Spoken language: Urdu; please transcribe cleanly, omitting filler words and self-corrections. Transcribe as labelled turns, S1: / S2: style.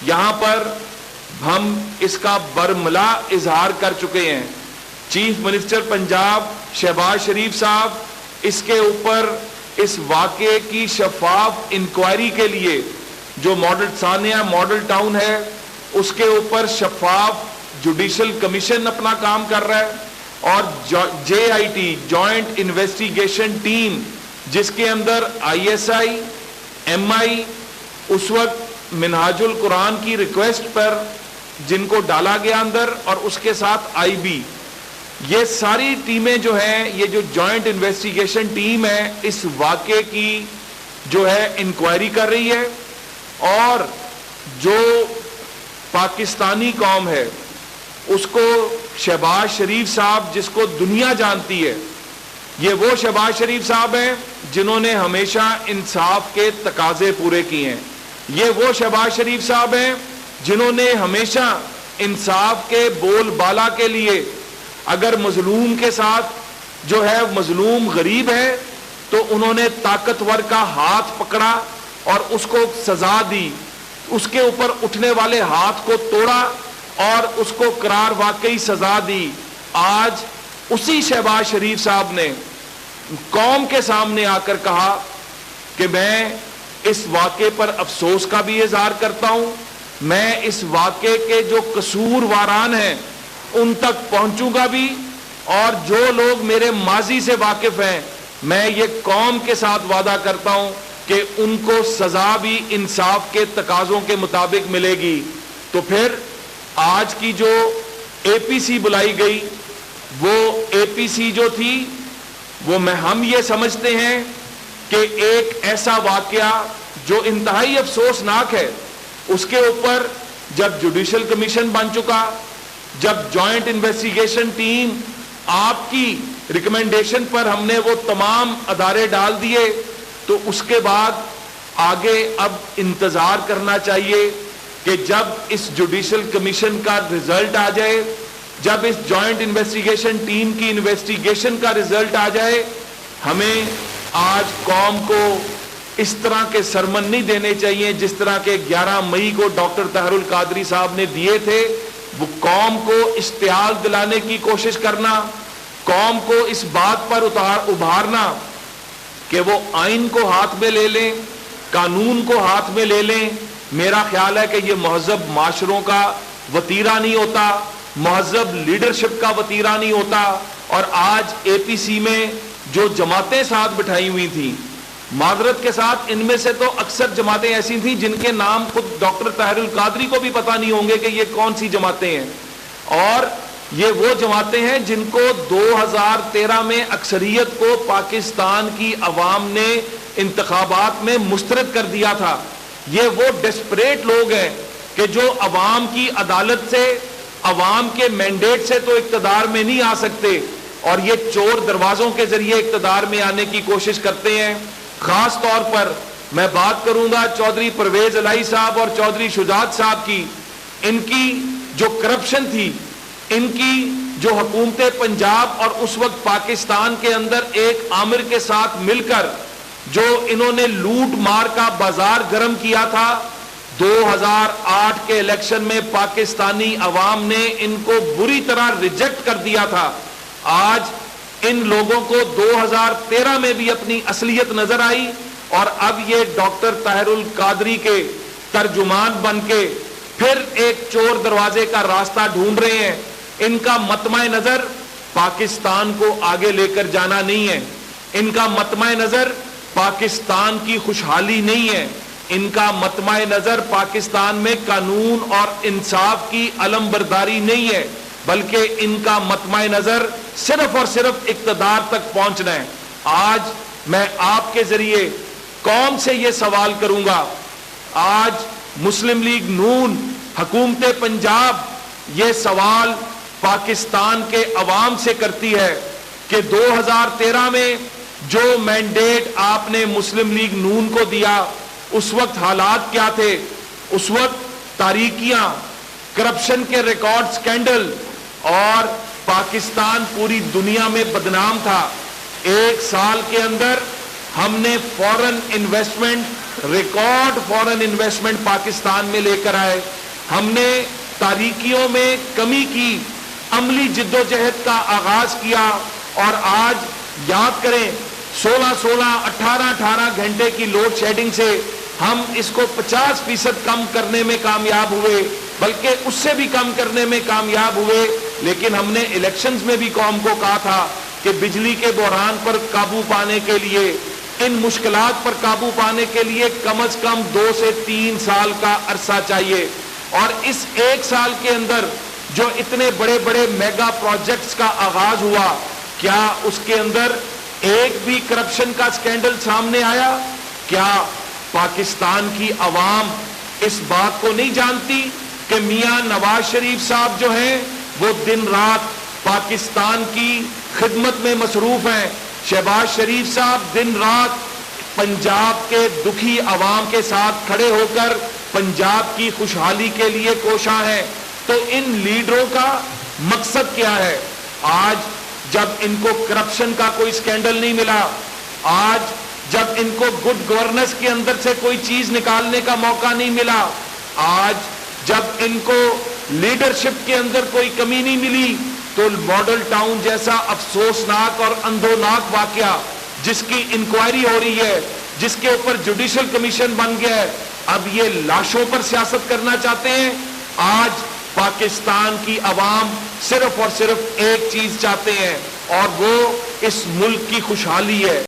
S1: یہاں پر ہم اس کا برملا اظہار کر چکے ہیں. چیف منسٹر پنجاب شہباز شریف صاحب اس کے اوپر اس واقعے کی شفاف انکوائری کے لیے جو ماڈل ثانیہ ماڈل ٹاؤن ہے اس کے اوپر شفاف جوڈیشل کمیشن اپنا کام کر رہا ہے, اور JIT جوائنٹ انویسٹیگیشن ٹیم جس کے اندر ISI MI اس وقت منہاج القرآن کی ریکویسٹ پر جن کو ڈالا گیا اندر, اور اس کے ساتھ IB, یہ ساری ٹیمیں جو ہیں, یہ جو جوائنٹ انویسٹیگیشن ٹیم ہے اس واقعے کی جو ہے انکوائری کر رہی ہے. اور جو پاکستانی قوم ہے اس کو شہباز شریف صاحب جس کو دنیا جانتی ہے, یہ وہ شہباز شریف صاحب ہیں جنہوں نے ہمیشہ انصاف کے تقاضے پورے کیے ہیں. یہ وہ شہباز شریف صاحب ہیں جنہوں نے ہمیشہ انصاف کے بول بالا کے لیے, اگر مظلوم کے ساتھ جو ہے مظلوم غریب ہے تو انہوں نے طاقتور کا ہاتھ پکڑا اور اس کو سزا دی, اس کے اوپر اٹھنے والے ہاتھ کو توڑا اور اس کو قرار واقعی سزا دی. آج اسی شہباز شریف صاحب نے قوم کے سامنے آ کر کہا کہ میں اس واقعے پر افسوس کا بھی اظہار کرتا ہوں, میں اس واقعے کے جو قصورواران ہیں ان تک پہنچوں گا بھی, اور جو لوگ میرے ماضی سے واقف ہیں میں یہ قوم کے ساتھ وعدہ کرتا ہوں کہ ان کو سزا بھی انصاف کے تقاضوں کے مطابق ملے گی. تو پھر آج کی جو APC بلائی گئی, وہ APC جو تھی وہ ہم یہ سمجھتے ہیں کہ ایک ایسا واقعہ جو انتہائی افسوسناک ہے, اس کے اوپر جب جوڈیشل کمیشن بن چکا, جب جوائنٹ انویسٹیگیشن ٹیم آپ کی ریکمنڈیشن پر ہم نے وہ تمام ادارے ڈال دیے, تو اس کے بعد آگے اب انتظار کرنا چاہیے کہ جب اس جوڈیشل کمیشن کا رزلٹ آ جائے, جب اس جوائنٹ انویسٹیگیشن ٹیم کی انویسٹیگیشن کا رزلٹ آ جائے, ہمیں آج قوم کو اس طرح کے سرمن نہیں دینے چاہیے جس طرح کے 11 مئی کو ڈاکٹر طاہر القادری صاحب نے دیے تھے. وہ قوم کو اشتعال دلانے کی کوشش کرنا, قوم کو اس بات پر ابھارنا کہ وہ آئین کو ہاتھ میں لے لیں, قانون کو ہاتھ میں لے لیں, میرا خیال ہے کہ یہ مہذب معاشروں کا وتیرہ نہیں ہوتا, مہذب لیڈرشپ کا وتیرہ نہیں ہوتا. اور آج APC میں جو جماعتیں ساتھ بٹھائی ہوئی تھیں, معذرت کے ساتھ ان میں سے تو اکثر جماعتیں ایسی تھیں جن کے نام خود ڈاکٹر طاہر القادری کو بھی پتہ نہیں ہوں گے کہ یہ کون سی جماعتیں ہیں, اور یہ وہ جماعتیں ہیں جن کو 2013 میں اکثریت کو پاکستان کی عوام نے انتخابات میں مسترد کر دیا تھا. یہ وہ ڈسپریٹ لوگ ہیں کہ جو عوام کی عدالت سے, عوام کے مینڈیٹ سے تو اقتدار میں نہیں آ سکتے, اور یہ چور دروازوں کے ذریعے اقتدار میں آنے کی کوشش کرتے ہیں. خاص طور پر میں بات کروں گا چودھری پرویز الہی صاحب اور چودھری شجاعت صاحب کی. ان کی جو کرپشن تھی, ان کی جو حکومت پنجاب اور اس وقت پاکستان کے اندر ایک عامر کے ساتھ مل کر جو انہوں نے لوٹ مار کا بازار گرم کیا تھا, 2008 کے الیکشن میں پاکستانی عوام نے ان کو بری طرح ریجیکٹ کر دیا تھا. آج ان لوگوں کو 2013 میں بھی اپنی اصلیت نظر آئی, اور اب یہ ڈاکٹر طاہر القادری کے ترجمان بن کے پھر ایک چور دروازے کا راستہ ڈھونڈ رہے ہیں. ان کا مطمع نظر پاکستان کو آگے لے کر جانا نہیں ہے, ان کا مطمع نظر پاکستان کی خوشحالی نہیں ہے, ان کا مطمع نظر پاکستان میں قانون اور انصاف کی علم برداری نہیں ہے, بلکہ ان کا مطمع نظر صرف اور صرف اقتدار تک پہنچنا ہے. آج میں آپ کے ذریعے قوم سے یہ سوال کروں گا, آج مسلم لیگ نون, حکومت پنجاب یہ سوال پاکستان کے عوام سے کرتی ہے کہ 2013 میں جو مینڈیٹ آپ نے مسلم لیگ نون کو دیا, اس وقت حالات کیا تھے؟ اس وقت تاریکیاں, کرپشن کے ریکارڈ, سکینڈل, اور پاکستان پوری دنیا میں بدنام تھا. 1 سال کے اندر ہم نے فورن انویسٹمنٹ ریکارڈ فورن انویسٹمنٹ پاکستان میں لے کر آئے. ہم نے تاریکیوں میں کمی کی, عملی جدوجہد کا آغاز کیا, اور آج یاد کریں 16 18 گھنٹے کی لوڈ شیڈنگ سے ہم اس کو 50% کم کرنے میں کامیاب ہوئے, بلکہ اس سے بھی کم کرنے میں کامیاب ہوئے. لیکن ہم نے الیکشنز میں بھی قوم کو کہا تھا کہ بجلی کے بحران پر قابو پانے کے لیے, ان مشکلات پر قابو پانے کے لیے کم از کم 2 سے 3 سال کا عرصہ چاہیے. اور اس 1 سال کے اندر جو اتنے بڑے بڑے میگا پروجیکٹس کا آغاز ہوا, کیا اس کے اندر ایک بھی کرپشن کا سکینڈل سامنے آیا؟ کیا پاکستان کی عوام اس بات کو نہیں جانتی کہ میاں نواز شریف صاحب جو ہیں وہ دن رات پاکستان کی خدمت میں مصروف ہیں؟ شہباز شریف صاحب دن رات پنجاب کے دکھی عوام کے ساتھ کھڑے ہو کر پنجاب کی خوشحالی کے لیے کوشاں ہیں. تو ان لیڈروں کا مقصد کیا ہے؟ آج جب ان کو کرپشن کا کوئی سکینڈل نہیں ملا, آج جب ان کو گڈ گورننس کے اندر سے کوئی چیز نکالنے کا موقع نہیں ملا, آج جب ان کو لیڈرشپ کے اندر کوئی کمی نہیں ملی, تو ماڈل ٹاؤن جیسا افسوسناک اور اندھوناک واقعہ جس کی انکوائری ہو رہی ہے, جس کے اوپر جوڈیشل کمیشن بن گیا ہے, اب یہ لاشوں پر سیاست کرنا چاہتے ہیں. آج پاکستان کی عوام صرف اور صرف ایک چیز چاہتے ہیں, اور وہ اس ملک کی خوشحالی ہے.